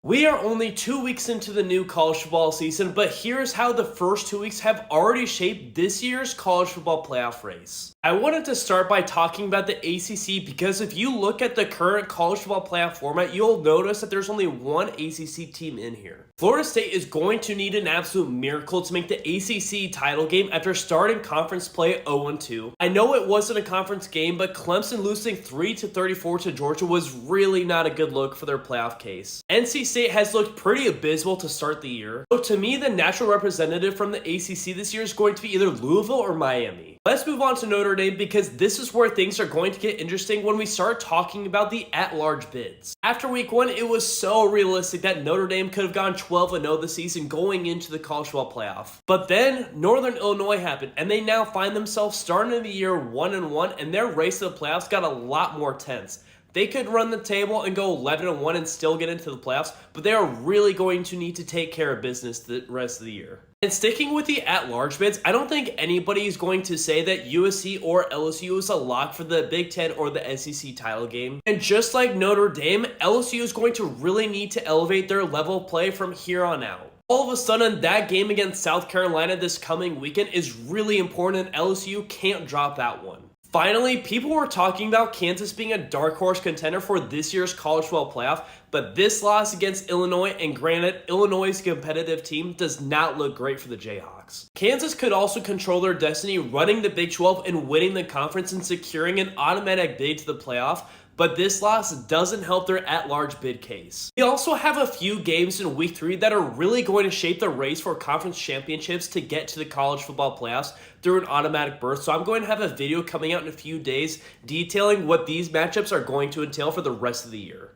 We are only 2 weeks into the new college football season, but here's how the first 2 weeks have already shaped this year's college football playoff race. I wanted to start by talking about the ACC because if you look at the current college football playoff format, you'll notice that there's only one ACC team in here. Florida State is going to need an absolute miracle to make the ACC title game after starting conference play 0-2. I know it wasn't a conference game, but Clemson losing 3-34 to Georgia was really not a good look for their playoff case. NC State has looked pretty abysmal to start the year. So to me, the natural representative from the ACC this year is going to be either Louisville or Miami. Let's move on to Notre Dame because this is where things are going to get interesting when we start talking about the at-large bids. After week 1, it was so realistic that Notre Dame could have gone 12-0 this season going into the college football playoff. But then Northern Illinois happened and they now find themselves starting the year 1-1 and their race to the playoffs got a lot more tense. They could run the table and go 11-1 and still get into the playoffs, but they are really going to need to take care of business the rest of the year. And sticking with the at-large bids, I don't think anybody is going to say that USC or LSU is a lock for the Big Ten or the SEC title game. And just like Notre Dame, LSU is going to really need to elevate their level of play from here on out. All of a sudden, that game against South Carolina this coming weekend is really important and LSU can't drop that one. Finally, people were talking about Kansas being a dark horse contender for this year's college football playoff, but this loss against Illinois, and granted, Illinois' competitive team does not look great for the Jayhawks. Kansas could also control their destiny running the Big 12 and winning the conference and securing an automatic bid to the playoff, but this loss doesn't help their at-large bid case. We also have a few games in week 3 that are really going to shape the race for conference championships to get to the college football playoffs through an automatic berth, so I'm going to have a video coming out in a few days detailing what these matchups are going to entail for the rest of the year.